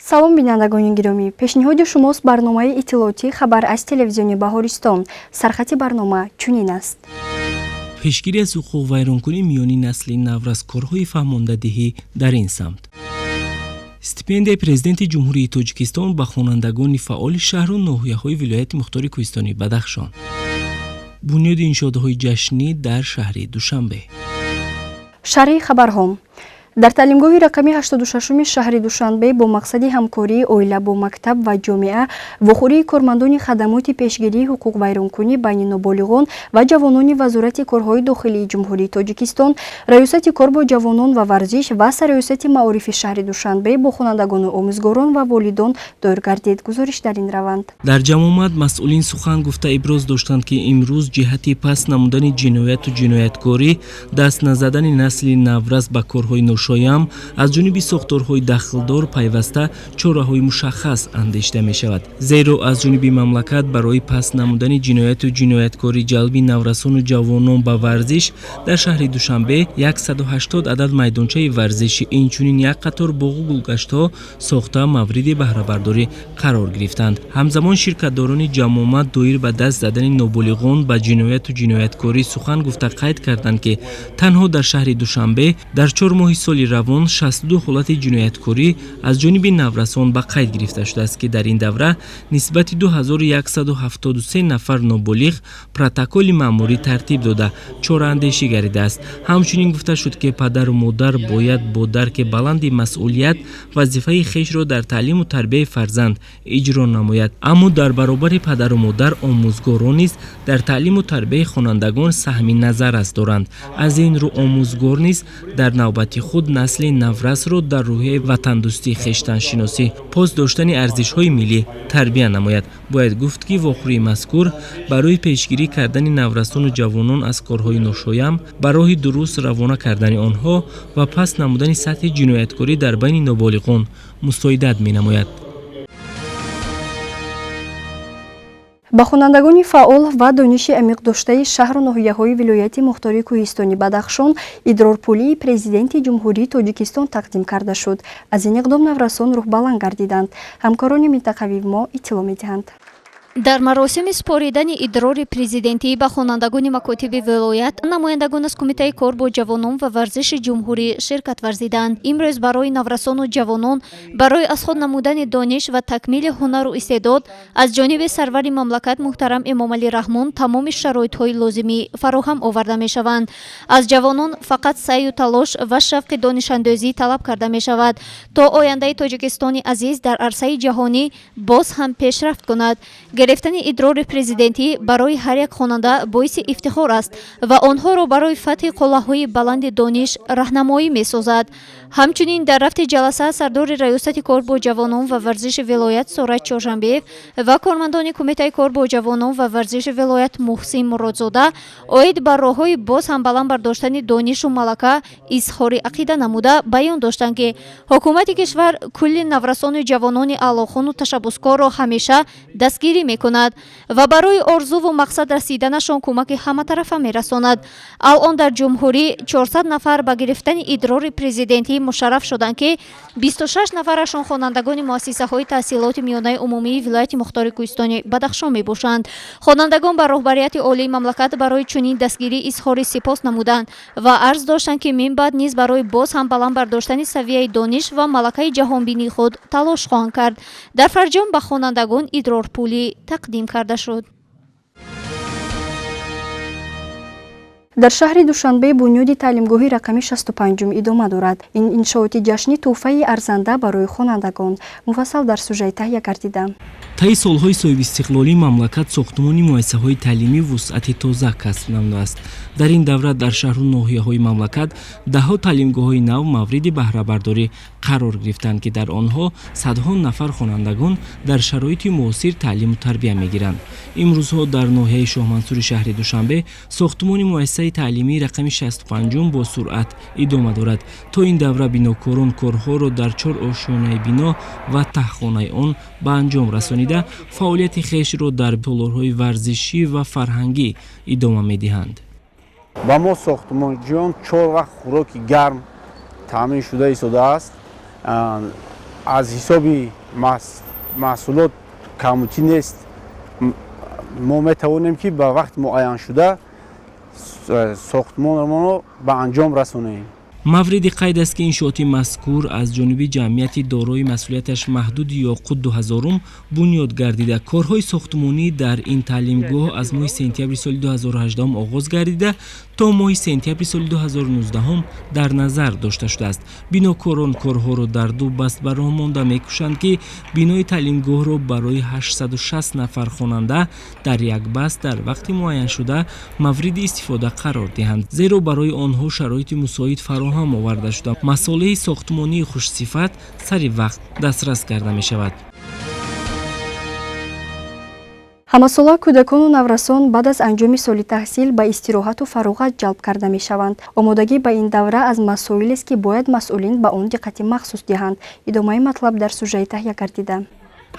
салом бинандагони гиромӣ, пешниҳоди шумост барномаи иттилоотии хабар аз телевизиони Баҳористон. Сархати барнома чунин аст. пешгирӣ аз ҳуқуқ вайронкунӣ миёни насли навразкорҳои фаҳмондадиҳӣ дар ин самт. стипендияи президенти ҷумҳурии Тоҷикистон ба хонандагони фаъоли шаҳру ноҳияҳои вилояти мухтори Кӯҳистони Бадахшон. бунёди иншоотҳои ҷашнӣ дар шаҳри Душанбе. шарҳи хабарҳо. дар таълимгоҳи рақами 86-уми шаҳри Душанбе бо мақсади ҳамкории оила бо мактаб ва ҷомеа вохӯрии кормандони хадамоти пешгирии ҳуқуқвайронкунӣ байни ноболиғон ва ҷавонони Вазорати корҳои дохилии Ҷумҳурии Тоҷикистон, раёсати кор бо ҷавонон ва варзиш ва сарраёсати маорифи шаҳри Душанбе бо хонандагону омӯзгорон ва волидон дойр гардид. гузориш дар ин раванд. дар ҷамъомад масъулин сухан гуфта иброз доштанд ки имрӯз ҷиҳати паст намудани ҷинояту ҷинояткорӣ, даст назадани насли навраз ба корҳои ношоям аз ҷониби сохторҳои дахлдор пайваста чораҳои мушаххас андешида мешавад. зеро аз ҷониби мамлакат барои паст намудани ҷинояту ҷинояткорӣ ҷалби наврасону ҷавонон ба варзиш дар шаҳри Душанбе 180 адад майдончаи варзиши инчунин як қатор боғу гулгаштҳо сохта мавриди баҳрабардорӣ қарор гирифтанд. ҳамзамон ширкатдорони ҷамъомад доир ба даст задани ноболиғон ба ҷинояту ҷинояткорӣ сухан гуфта қайд карданд ки танҳо дар шаҳри Душанбе дар 4 моҳи соли равон 62 ҳолати ҷинояткорӣ аз ҷониби наврасон ба қайд гирифта шудааст ки дар ин давра нисбати 2173 нафар ноболиғ протоколи маъмурӣ тартиб дода чораандешӣ гардидааст. ҳамчунин гуфта шуд ки падару модар бояд бо дарки баланди масъулият вазифаи хешро дар таълиму тарбияи фарзанд иҷро намояд. аммо дар баробари падару модар омӯзгорон низ дар таълиму тарбияи хонандагон саҳми назаррас доранд. аз ин рӯ омӯзгор низ дар навбати худ насли навразро дар рӯҳияи ватандӯстӣ, хештаншиносӣ, пост доштани арзишҳои миллӣ тарбия намояд. бояд гуфт ки вохӯрии мазкур барои пешгирӣ кардани наврасону ҷавонон аз корҳои ношоям ба роҳи дуруст равона кардани онҳо ва паст намудани сатҳи ҷинояткорӣ дар байни ноболиғон мусоидат менамояд. ба хонандагони фаъол ва дониши амиқдоштаи шаҳру ноҳияҳои вилояти мухтори Кӯҳистони Бадахшон идрорпулии президенти ҷумҳурии Тоҷикистон тақдим карда шуд. аз ин иқдом наврасон рӯҳбаланд гардиданд. ҳамкорони минтақавии мо иттилоъ медиҳанд. дар маросими споридани идрори президентӣ ба хонандагони макотиби вилоят намояндагон аз кумитаи кор бо ҷавонон ва варзиши ҷумҳурӣ ширкат варзиданд. имрӯз барои наврасону ҷавонон барои аз худ намудани дониш ва такмили ҳунару истеъдод аз ҷониби сарвари мамлакат муҳтарам Эмомалӣ Раҳмон тамоми шароитҳои лозимӣ фароҳам оварда мешаванд. аз ҷавонон фақат сайю талош ва шавқи донишандозӣ талаб карда мешавад то ояндаи Тоҷикистони азиз дар арсаи ҷаҳонӣ боз ҳам пешрафт кунад. гирифтани идрори президентӣ барои ҳар як хонанда боиси ифтихор аст ва онҳоро барои фатҳи қолаҳои баланди дониш раҳнамоӣ месозад. ҳамчунин дар рафти ҷаласа сардори раёсати кор бо ҷавонон ва варзиши вилоят Сурат Чоршанбеев ва кормандони кумитаи кор бо ҷавонон ва варзиши вилоят Муҳсин Муродзода оид ба роҳҳои боз ҳам баланд бардоштани донишу малака изҳори ақида намуда баён доштанд ки ҳукумати кишвар кулли наврасону ҷавонони аълохону ташаббускорро ҳамеша дастгирӣ мекунад ва барои орзуву мақсад расиданашон кӯмаки ҳаматарафа мерасонад. алон дар ҷумҳурӣ 400 нафар ба гирифтани идрори президентӣ мушарраф шуданд ки 26 нафарашон хонандагони муассисаҳои таҳсилоти миёнаи умумии вилояти мухтори Кӯҳистони Бадахшон мебошанд. хонандагон ба роҳбарияти олии мамлакат барои чунин дастгирӣ изҳори сипос намуданд ва арз доштанд ки минбаъд низ барои боз ҳам баланд бардоштани савияи дониш ва малакаи ҷаҳонбинии худ талош хоҳанд кард. дар фарҷом ба хонандагон идрорпулӣ тақдим карда шуд. дар шаҳри Душанбе бунёди таълимгоҳи рақами 65-ум идома дорад. ин иншооти ҷашнӣ тӯҳфаи арзанда барои хонандагон. муфассал дар сюжет таҳия гардида. таи солҳои соҳибистиқлолии мамлакат сохтмони муассисаҳои таълимӣ вусъати тоза касб намудааст. дар ин давра дар шаҳру ноҳияҳои мамлакат даҳҳо таълимгоҳҳои нав мавриди баҳрабардорӣ қарор гирифтанд ки дар онҳо садҳо нафар хонандагон дар шароити муосир таълиму тарбия мегиранд. имрӯзҳо дар ноҳияи Шоҳмансури шаҳри Душанбе сохтмони муассисаи таълимии рақами 65-ум бо суръат идома дорад. то ин давра бинокорон корҳоро дар 4 ошёнаи бино ва таҳхонаи он ба анҷом расонида фаъолияти хешро дар толорҳои варзишӣ ва фарҳангӣ идома медиҳанд. ба мо сохтмонҷиён 4 вақт хӯроки гарм таъмин шуда истодааст. аз ҳисоби محصولات کموتی نیست. ما میتوانیم که به وقت معین شده ساختمان رو به انجام رسونیم. мавриди қайд аст ки иншооти мазкур аз ҷониби ҷамъияти дорои масъулияташ маҳдуди Ёқут 2000 бунёд гардида корҳои сохтмонӣ дар ин таълимгоҳ аз моҳи сентябри соли 2018 оғоз гардида то моҳи сентябри соли 2019 дар назар дошта шудааст. бинокорон корҳоро дар ду баст ба роҳ монда мекӯшанд ки бинои таълимгоҳро барои 860 нафар хонанда дар як баст дар вақти муайяншуда мавриди истифода қарор диҳанд, зеро барои онҳо шароити мусоид фароҳам оварда шуда масолеҳи сохтмонии хушсифат сари вақт дастрас карда мешавад. ҳамасола кӯдакону наврасон баъд аз анҷоми соли таҳсил ба истироҳату фароғат ҷалб карда мешаванд. омодагӣ ба ин давра аз масоилест ки бояд масъулин ба он диққати махсус диҳанд. идомаи матлаб дар сюжеи таҳия гардида.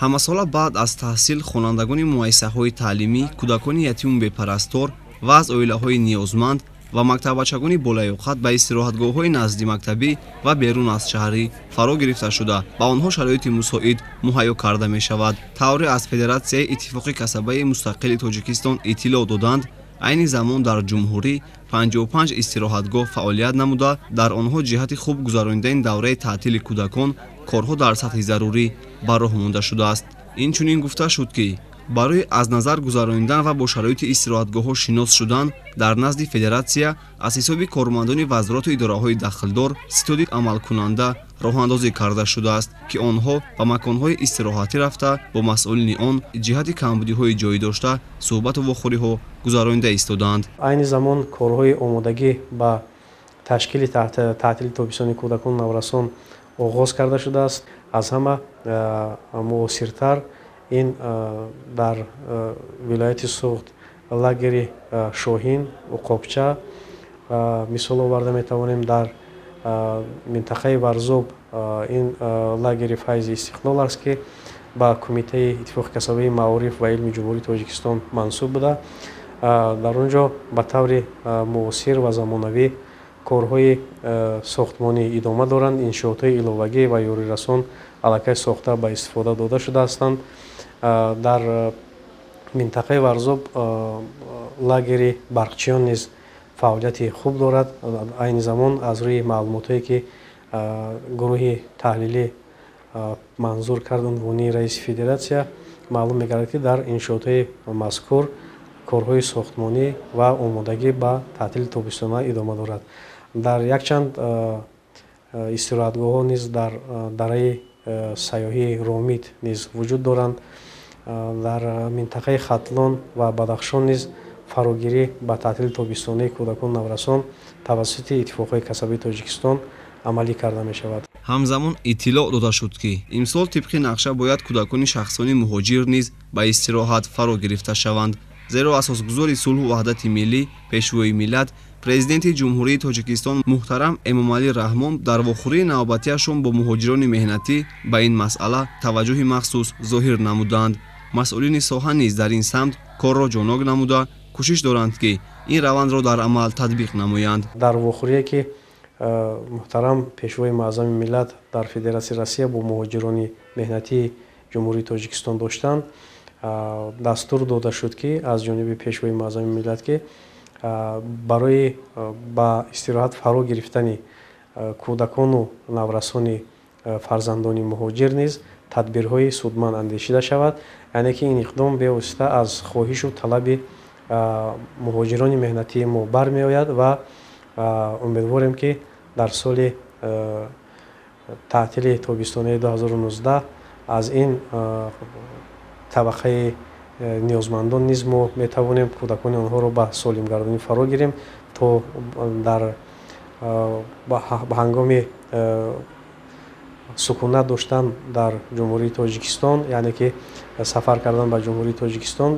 ҳамасола баъд аз таҳсил хонандагони муассисаҳои таълимӣ, кӯдакони ятиму бепарастор ва аз оилаҳои ниёзманд ва мактаббачагони болаёқат ба истироҳатгоҳҳои назди мактабӣ ва берун аз шаҳрӣ фаро гирифта шуда ба онҳо шароити мусоид муҳайё карда мешавад. тавре аз Федератсияи Иттифоқи касабаи мустақили Тоҷикистон иттилоъ доданд, айни замон дар ҷумҳурӣ 55 истироҳатгоҳ фаъолият намуда, дар онҳо ҷиҳати хуб гузаронидани давраи таътили кӯдакон корҳо дар сатҳи зарурӣ ба роҳ монда шудааст. инчунин гуфта шуд ки барои аз назар гузаронидан ва бо шароити истироҳатгоҳҳо шинос шудан дар назди федератсия аз ҳисоби кормандони вазорату идораҳои дахлдор ситоди амалкунанда роҳандозӣ карда шудааст ки онҳо ба маконҳои истироҳатӣ рафта бо масъулини он ҷиҳати камбудиҳои ҷойдошта суҳбату вохӯриҳо гузаронида истоданд. айни замон корҳои омодагӣ ба ташкили таътили тобистони кӯдакону наврасон оғоз карда шудааст. аз ҳама муосиртар ин дар вилояти суғд лагери шоҳин уқобча мисол оварда метавонем. дар минтақаи варзоб ин лагери файзи истиқлол аст ки ба кумитаи иттифоқи касабаи маориф ва илми ҷумҳурии Тоҷикистон мансуб буда дар он ҷо ба таври муосир ва замонавӣ корҳои сохтмонӣ идома доранд. иншоотҳои иловагӣ ва ёрирасон аллакай сохта ба истифода дода шуда ҳастанд. дар минтақаи варзоб лагери барқчиён низ фаъолияти хуб дорад. айни замон аз рӯи маълумотое ки гурӯҳи таҳлилӣ манзур кард унвони раиси федератсия маълум мегардад ки дар иншоотҳои мазкур корҳои сохтмонӣ ва омодагӣ ба таътили тобистона идома дорад. дар якчанд истироҳатгоҳҳо низ дар дараи сайёҳии ромид низ вуҷуд доранд. дар минтақаи хатлон ва бадахшон низ фарогирӣ ба таътили тобистонии кӯдакону наврасон тавассути Иттифоқи касабаи Тоҷикистон амалӣ карда мешавад. ҳамзамон иттилоъ дода шуд ки имсол тибқи нақша бояд кӯдакони шахсони муҳоҷир низ ба истироҳат фаро гирифта шаванд, зеро асосгузори сулҳу ваҳдати миллӣ, пешвои миллат, президенти ҷумҳурии Тоҷикистон муҳтарам Эмомалӣ Раҳмон дар вохӯрии навбатиашон бо муҳоҷирони меҳнатӣ ба ин масъала таваҷҷӯҳи махсус зоҳир намуданд. масъулини соҳа низ дар ин самт корро ҷонок намуда кӯшиш доранд ки ин равандро дар амал татбиқ намоянд. дар вохӯрие ки муҳтарам пешвои муаззами миллат дар Федератсияи Россия бо муҳоҷирони меҳнатии ҷумҳурии Тоҷикистон доштанд, дастур дода шуд ки аз ҷониби пешвои муаззами миллат ки барои ба истироҳат фаро гирифтани кӯдакону наврасони фарзандони муҳоҷир низ тадбирҳои судманд андешида шавад. яъне ки ин иқдом бевосита аз хоҳишу талаби муҳоҷирони меҳнатии мо бармеояд ва умедворем ки дар соли таътили тобистонаи 2019 аз ин табақаи ниёзмандон низ мо метавонем кӯдакони онҳоро ба солимгардонӣ фаро гирем то дар ба ҳангоми сукунат доштан дар ҷумҳурии Тоҷикистон, яъне ки сафар кардан ба ҷумҳурии Тоҷикистон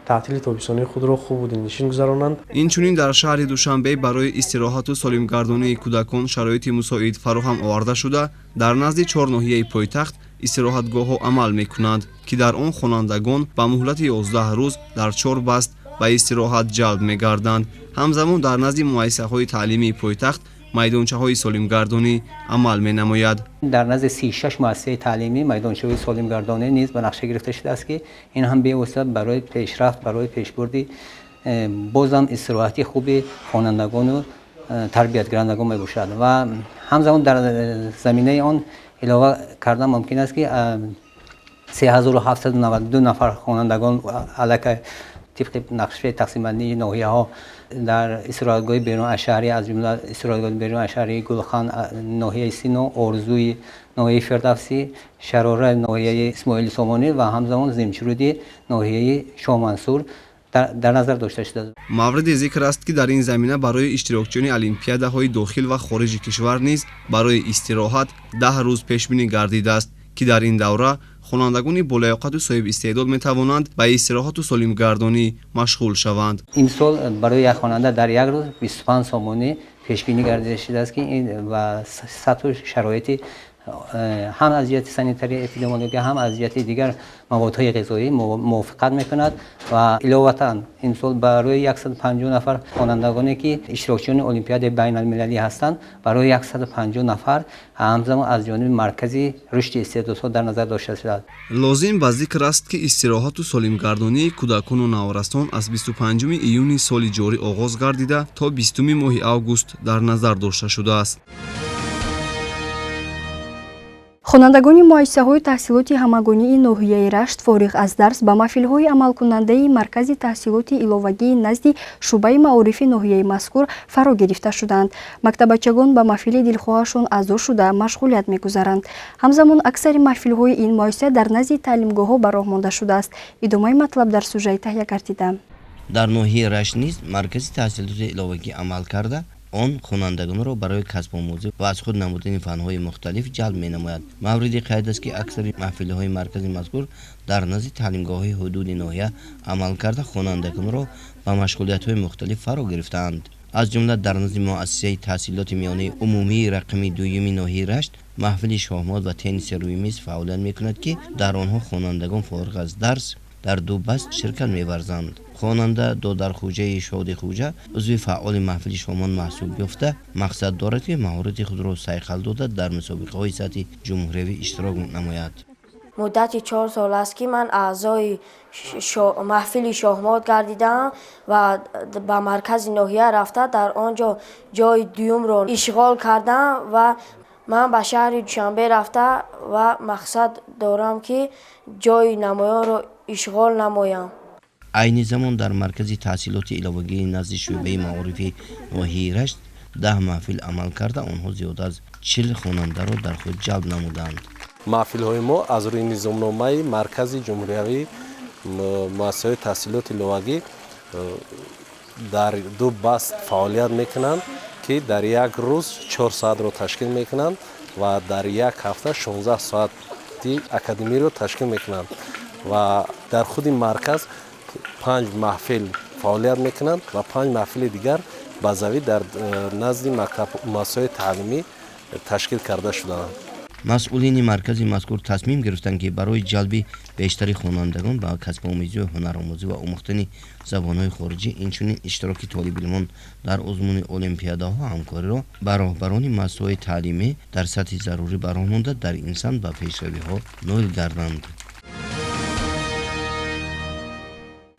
таътили тобистонаи худро хубу дилнишин гузаронанд. инчунин дар шаҳри Душанбе барои истироҳату солимгардонии кӯдакон шароити мусоид фароҳам оварда шуда, дар назди 4 ноҳияи пойтахт истироҳатгоҳҳо амал мекунанд ки дар он хонандагон ба муҳлати 11 рӯз дар 4 баст ба истироҳат ҷалб мегарданд. ҳамзамон дар назди муассисаҳои таълимии пойтахт майдончаҳои солимгардонӣ амал менамояд. در نزد 36 مؤسسه تعلیمی میدانچه‌های سالمگردانه نیز به نقشه گرفته شده است که این هم به واسطه برای پیشرفت برای پیشبرد بازم استراحتی خوب خوانندگان و تربیت کنندگان می باشد و همزمان در زمینه آن علاوه کردن ممکن است که 3792 نفر خوانندگان علاقه طبق نقشه تقسیم بندی ناحیه‌ها در استراحتگاه بیرون شهری از جمله استراحتگاه بیرون شهری گلخان ناحیه سینو، آرزوی ناحیه فردوسی، شراره ناحیه اسماعیل سامانی و همزمان زمچرودی ناحیه شاه منصور در نظر داشته شده. مورد ذکر است که در این زمینه برای اشتراکچیان المپیادهای داخل و خارج کشور نیز برای استراحت 10 روز پیش بینی گردیده است که در این دوره خوانندگان بالیاقت و صاحب استعداد می توانند به استراحت و سالمگردانی مشغول شوند. این سال برای یک خواننده در یک روز 25 سامانه پیش بینی گردیده شده است که این و سطح شرایط هم از جهت سانیتری اپیدمیولوژی هم از جهت دیگر موادهای غذایی موافقت میکند و علاوه این سال برای 150 نفر خوانندگانی که اشتراکچیان المپیاد بین المللی هستند برای 150 نفر همزمان از جانب مرکزی رشد استعدادها در نظر داشته شده. لازم به ذکر است که استراحت و سالمگردانی کودکان و نوآوران از 25 ایون سال جاری آغاز گردیده تا 20 ماه اوگوست در نظر داشته شده است. хонандагони муассисаҳои таҳсилоти ҳамагонии ноҳияи Рашт фориғ аз дарс ба маҳфилҳои амалкунандаи маркази таҳсилоти иловагии назди шуъбаи маорифи ноҳияи мазкур фаро гирифта шуданд. Мактабачагон ба маҳфили дилхоҳашон аъзо шуда машғулият мегузаранд. ҳамзамон аксари маҳфилҳои ин муассиса дар назди таълимгоҳҳо ба роҳ монда шудааст. идомаи матлаб дар сюжаи таҳия гардида. дар ноҳияи Рашт низ маркази таҳсилоти иловагӣ амал карда он хонандагонро барои касбомӯзӣ ва аз худ намудани фанҳои мухталиф ҷалб менамояд. мавриди қайд аст ки аксари маҳфилҳои маркази мазкур дар назди таълимгоҳҳои ҳудуди ноҳия амал карда хонандагонро ба машғулиятҳои мухталиф фаро гирифтаанд. аз ҷумла дар назди муассисаи таҳсилоти миёнаи умумии рақами дуюми ноҳияи Рашт маҳфили шоҳмот ва тенниси рӯймиз фаъолият мекунад ки дар онҳо хонандагон фориғ аз дарс дар ду баст ширкат меварзанд. хонанда додархӯҷаи шоди хӯҷа узви фаъоли маҳфили шомон маҳсуб ёфта мақсад дорад ки маҳорати худро сайқал дода дар мусобиқаҳои сатҳи ҷумҳуриявӣ иштирок намояд. муддати 4 сол аст ки ман аъзои маҳфили шоҳмот гардидам ва ба маркази ноҳия рафта дар он ҷо ҷои дуюмро ишғол кардам ва ман ба шаҳри душанбе рафта ва мақсад дорам ки ҷои намоёнро ишғол намоям. айни замон дар маркази таҳсилоти иловагии назди шӯъбаи маорифи ноҳияи Рашт 10 маҳфил амал карда онҳо зиёда аз 40 хонандаро дар худ ҷалб намуданд. маҳфилҳои мо аз рӯи низомномаи маркази ҷумҳуриявӣ муассисаҳои таҳсилоти иловагӣ дар ду баст фаъолият мекунанд ки дар як рӯз 4 соатро ташкил мекунанд ва дар як ҳафта 16 соати академиро ташкил мекунанд ва дар худи марказ 5 маҳфил фаъолият мекунанд ва 5 маҳфили дигар базавӣ дар назди муассисаҳои таълимӣ ташкил карда шудаанд. масъулини маркази мазкур тасмим гирифтанд ки барои ҷалби бештари хонандагон ба касбомӯзӣ ҳунаромӯзӣ ва омӯхтани забонҳои хориҷӣ инчунин иштироки толибилмон дар озмуни олимпиадаҳо ҳамкориро ба роҳбарони муассисаҳои таълимӣ дар сатҳи зарурӣ ба роҳ монда дар ин самт ба пешравиҳо ноил гарданд.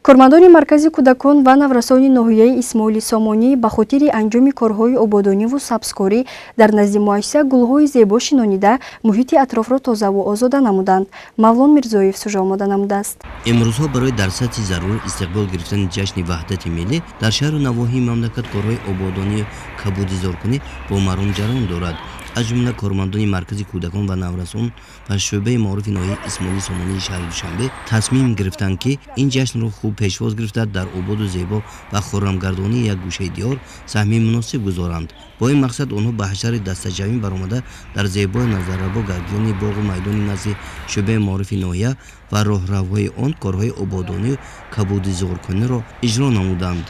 кормандони маркази кӯдакон ва наврасони ноҳияи исмоили сомонӣ ба хотири анҷоми корҳои ободониву сабзкорӣ дар назди муассиса гулҳои зебо шинонида муҳити атрофро тозаву озода намуданд. мавлон мирзоев сюжа омода намудааст. имрӯзҳо барои дар сатҳи зарур истиқбол гирифтани ҷашни ваҳдати миллӣ дар шаҳру навоҳии мамлакат корҳои ободонию кабудизоркунӣ бо маром ҷараён дорад. аз ҷумла кормандони маркази кӯдакон ва наврасон ва шӯъбаи маорифи ноҳияи исмоили сомонии шаҳри душанбе тасмим гирифтанд ки ин ҷашнро хуб пешвоз гирифта дар ободу зебо ва хуррамгардонии як гӯшаи диёр саҳмии муносиб гузоранд. бо ин мақсад онҳо ба ҳашари дастаҷамъӣ баромада дар зебои назаррабо гардидани боғу майдони назди шӯъбаи маорифи ноҳия ва роҳравҳои он корҳои ободонию кабудизоркуниро иҷро намуданд.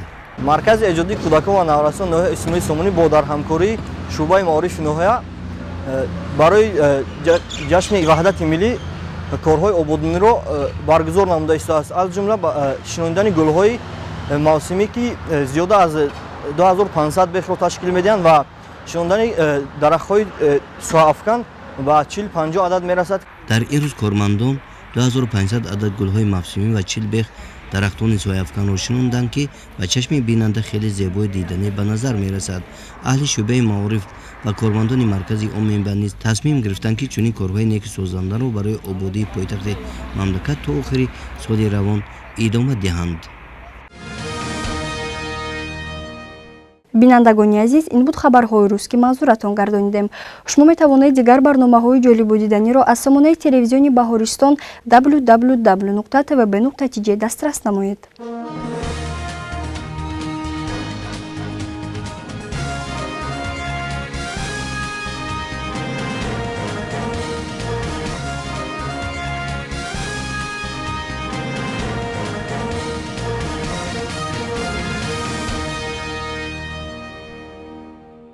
маркази эҷодии кӯдакон ва наврасон ноҳияи исмоили сомонӣ бо дар ҳамкории шӯъбаи маорифи ноҳия барои ҷашни ваҳдати миллӣ корҳои ободониро баргузор намуда истодааст. аз ҷумла шинонидани гулҳои мавсимӣ ки зиёда аз 2500 бехро ташкил медиҳанд ва шондани дарахтҳои суҳафкан ба 40-50 адад мерасад. дар ин рӯз кормандон 2500 адад гулҳои мавсимӣ ва 40 бех дарахтони сояфканро шинонданд, ки ба чашми бинанда хеле зебои диданӣ ба назар мерасад. аҳли шӯъбаи маориф ва кормандони маркази омменба низ тасмим гирифтанд, ки чунин корҳои некисозандаро барои ободии пойтахти мамлакат то охири соли равон идома диҳанд. бинандагони азиз, ин буд хабарҳои рӯз ки манзуратон гардонидем. шумо метавонед дигар барномаҳои ҷолибу диданиро аз сомонаи телевизиони Баҳористон www.tvb.tj дастрас намоед.